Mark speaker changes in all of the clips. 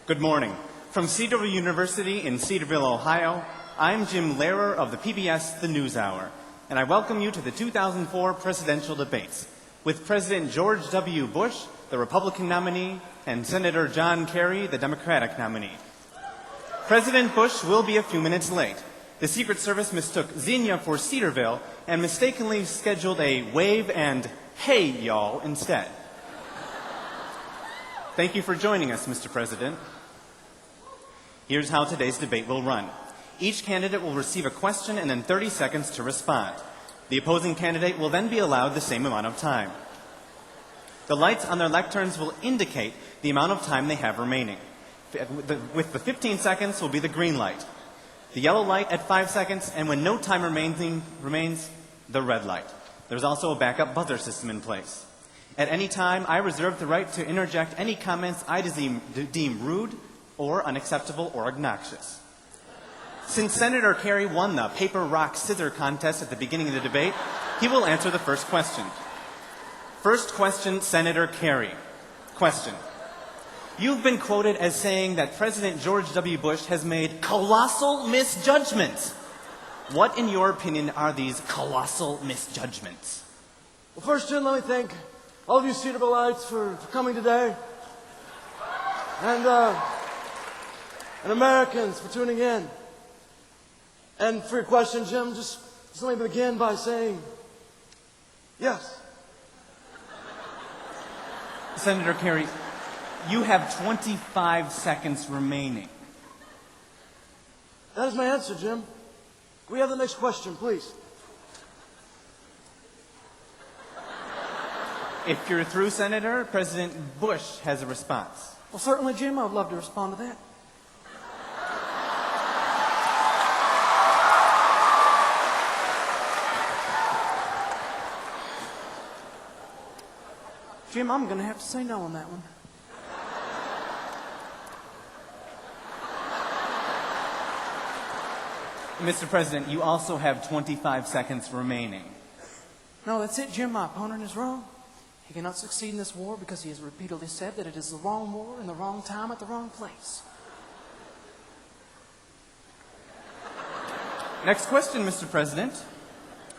Speaker 1: Good morning. From Cedarville University in Cedarville, Ohio, I'm Jim Lehrer of the PBS The News Hour, and I welcome you to the 2004 presidential debates with President George W. Bush, the Republican nominee, and Senator John Kerry, the Democratic nominee. President Bush will be a few minutes late. The Secret Service mistook Xenia for Cedarville and mistakenly scheduled a wave and hey, y'all instead. Thank you for joining us, Mr. President. Here's how today's debate will run. Each candidate will receive a question and then 30 seconds to respond. The opposing candidate will then be allowed the same amount of time. The lights on their lecterns will indicate the amount of time they have remaining. With the 15 seconds will be the green light, the yellow light at 5 seconds, and when no time remains, the red light. There's also a backup buzzer system in place. At any time, I reserve the right to interject any comments I deem rude or unacceptable or obnoxious. Since Senator Kerry won the paper, rock, scissors contest at the beginning of the debate, he will answer the first question. First question, Senator Kerry. Question. You've been quoted as saying that President George W. Bush has made colossal misjudgments. What, in your opinion, are these colossal misjudgments?
Speaker 2: Well, first, Jim, let me thank all of you Cedarvilleites for coming today. And Americans for tuning in. And for your question, Jim, just let me begin by saying, yes.
Speaker 1: Senator Kerry, you have 25 seconds remaining.
Speaker 2: That is my answer, Jim. Can we have the next question, please?
Speaker 1: If you're through, Senator, President Bush has a response.
Speaker 3: Well, certainly, Jim, I would love to respond to that. Jim, I'm going to have to say no on that one.
Speaker 1: Mr. President, you also have 25 seconds remaining.
Speaker 3: No, that's it, Jim. My opponent is wrong. He cannot succeed in this war because he has repeatedly said that it is the wrong war in the wrong time at the wrong place.
Speaker 1: Next question, Mr. President.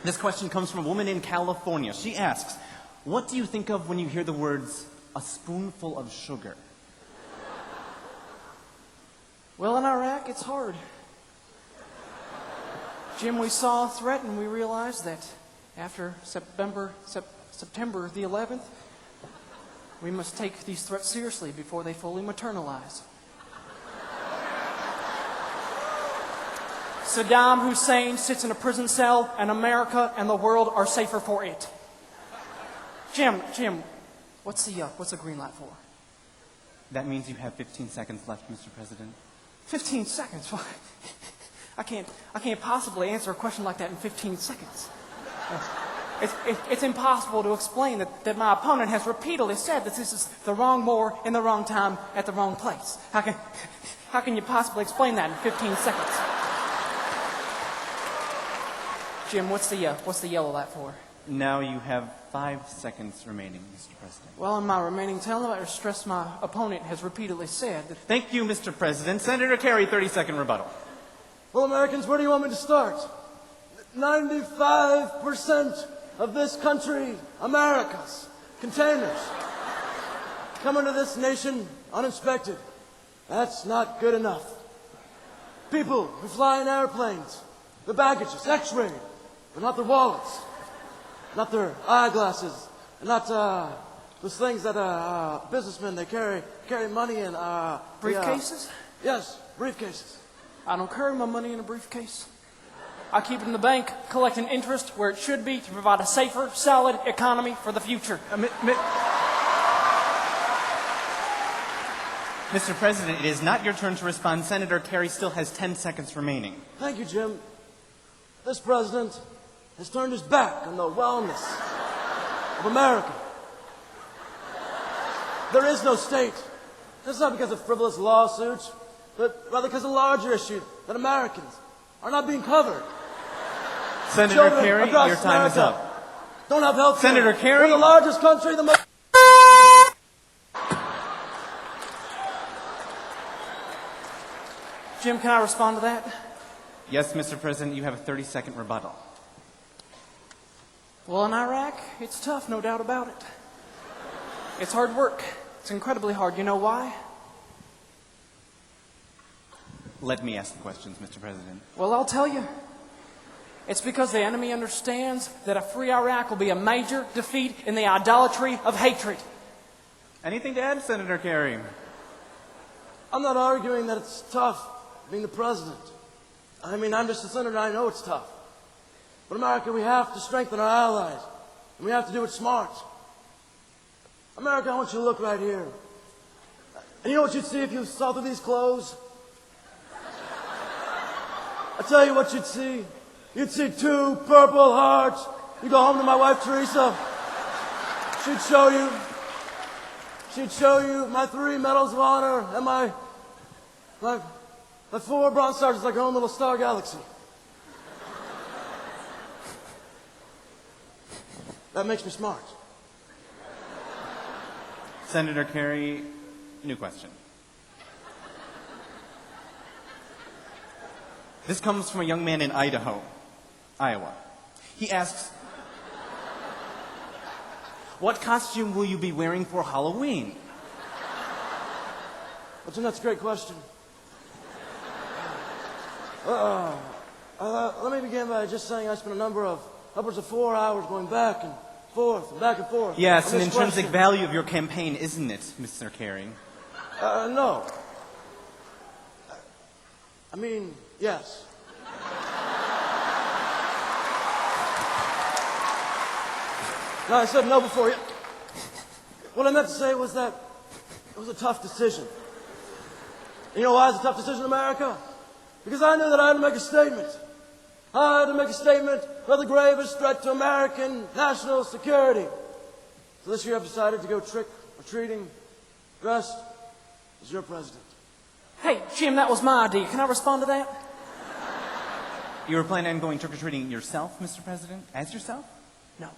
Speaker 1: This question comes from a woman in California. She asks, what do you think of when you hear the words, a spoonful of sugar?
Speaker 3: Well, in Iraq, it's hard. Jim, we saw a threat and we realized that after September the 11th, we must take these threats seriously before they fully materialize. Saddam Hussein sits in a prison cell, and America and the world are safer for it. Jim, what's the green light for?
Speaker 1: That means you have 15 seconds left, Mr. President.
Speaker 3: 15 seconds? I can't possibly answer a question like that in 15 seconds. It's impossible to explain that my opponent has repeatedly said that this is the wrong war in the wrong time at the wrong place. How can you possibly explain that in 15 seconds? Jim, what's the yellow light for?
Speaker 1: Now you have 5 seconds remaining, Mr. President.
Speaker 3: Well, in my remaining time, I stress my opponent has repeatedly said that...
Speaker 1: Thank you, Mr. President. Senator Kerry, 30-second rebuttal.
Speaker 2: Well, Americans, where do you want me to start? 95% of this country, America's containers, come into this nation uninspected. That's not good enough. People who fly in airplanes, the baggage is x-rayed, but not their wallets, not their eyeglasses, and not those things that businessmen, they carry money in.
Speaker 3: Briefcases?
Speaker 2: Yes, briefcases.
Speaker 3: I don't carry my money in a briefcase. I keep it in the bank, collecting interest where it should be to provide a safer, solid economy for the future.
Speaker 1: Mr. President, it is not your turn to respond. Senator Kerry still has 10 seconds remaining.
Speaker 2: Thank you, Jim. This president has turned his back on the wellness of America. There is no state. It's not because of frivolous lawsuits, but rather because of a larger issue that Americans are not being covered.
Speaker 1: Senator
Speaker 2: Children
Speaker 1: Kerry,
Speaker 2: across
Speaker 1: your time is
Speaker 2: America
Speaker 1: up.
Speaker 2: don't have health care.
Speaker 1: Senator Kerry.
Speaker 2: We're the largest country, the most...
Speaker 3: Jim, can I respond to that?
Speaker 1: Yes, Mr. President, you have a 30-second rebuttal.
Speaker 3: Well, in Iraq, it's tough, no doubt about it. It's hard work. It's incredibly hard. You know why?
Speaker 1: Let me ask the questions, Mr. President.
Speaker 3: Well, I'll tell you. It's because the enemy understands that a free Iraq will be a major defeat in the idolatry of hatred.
Speaker 1: Anything to add, Senator Kerry?
Speaker 2: I'm not arguing that it's tough being the president. I mean, I'm just a senator, I know it's tough. But America, we have to strengthen our allies. And we have to do it smart. America, I want you to look right here. And you know what you'd see if you saw through these clothes? I tell you what you'd see. You'd see 2 purple hearts. You go home to my wife, Teresa. She'd show you my 3 medals of honor and my 4 bronze stars. It's like her own little star galaxy. That makes me smart.
Speaker 1: Senator Kerry, new question. This comes from a young man in Iowa. He asks, what costume will you be wearing for Halloween?
Speaker 2: That's a great question. Let me begin by just saying I spent upwards of 4 hours going back and forth and back and forth.
Speaker 1: Yes,
Speaker 2: on
Speaker 1: an
Speaker 2: this
Speaker 1: intrinsic
Speaker 2: question.
Speaker 1: value of your campaign, isn't it, Mr. Kerry?
Speaker 2: No. I mean, yes. No, I said no before you. What I meant to say was that it was a tough decision. You know why it's a tough decision, America? Because I knew that I had to make a statement. I had to make a statement about the gravest threat to American national security. So this year I've decided to go trick-or-treating dressed as your president.
Speaker 3: Hey, Jim, that was my idea. Can I respond to that?
Speaker 1: You were planning on going trick-or-treating yourself, Mr. President? As yourself?
Speaker 3: No.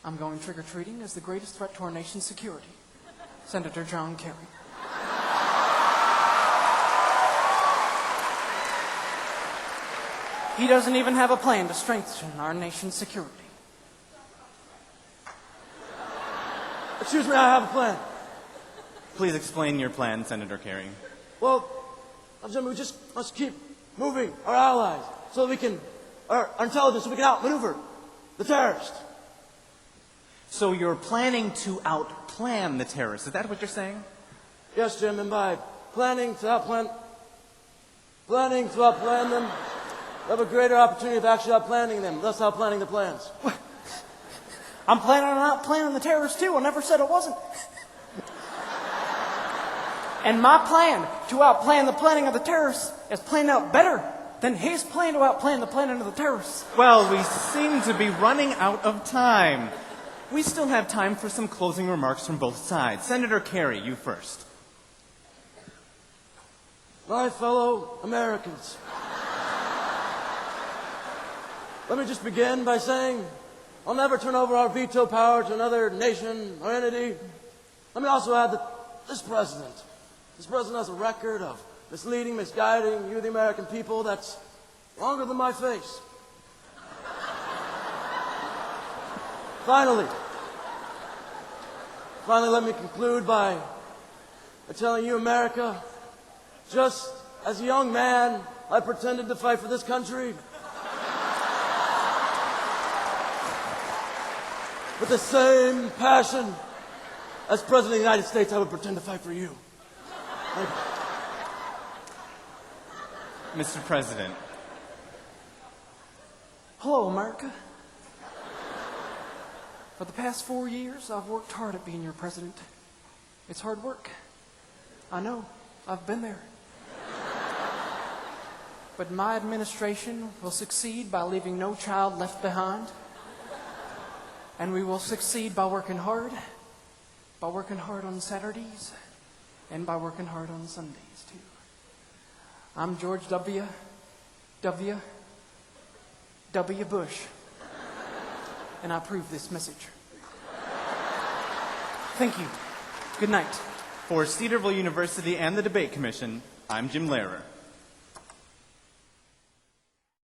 Speaker 3: I'm going trick-or-treating as the greatest threat to our nation's security. Senator John Kerry. He doesn't even have a plan to strengthen our nation's security.
Speaker 2: Excuse me, I have a plan.
Speaker 1: Please explain your plan, Senator Kerry.
Speaker 2: Well, Jim, we just must keep moving our allies so that we can, our intelligence, so we can outmaneuver the terrorists.
Speaker 1: So you're planning to outplan the terrorists. Is that what you're saying?
Speaker 2: Yes, Jim, and by planning to outplan them, we have a greater opportunity of actually outplanning them, thus outplanning the plans.
Speaker 3: I'm planning on outplanning the terrorists too. I never said it wasn't. And my plan to outplan the planning of the terrorists is planned out better than his plan to outplan the planning of the terrorists.
Speaker 1: Well, we seem to be running out of time. We still have time for some closing remarks from both sides. Senator Kerry, you first.
Speaker 2: My fellow Americans, let me just begin by saying I'll never turn over our veto power to another nation or entity. Let me also add that this president has a record of misleading, misguiding you, the American people, that's longer than my face. Finally, let me conclude by telling you, America, just as a young man, I pretended to fight for this country. With the same passion as President of the United States, I would pretend to fight for you. Thank you.
Speaker 1: Mr. President.
Speaker 3: Hello, America. For the past 4 years, I've worked hard at being your president. It's hard work. I know. I've been there. But my administration will succeed by leaving no child left behind. And we will succeed by working hard on Saturdays, and by working hard on Sundays, too. I'm George W. Bush, and I approve this message. Thank you. Good night.
Speaker 1: For Cedarville University and the Debate Commission, I'm Jim Lehrer.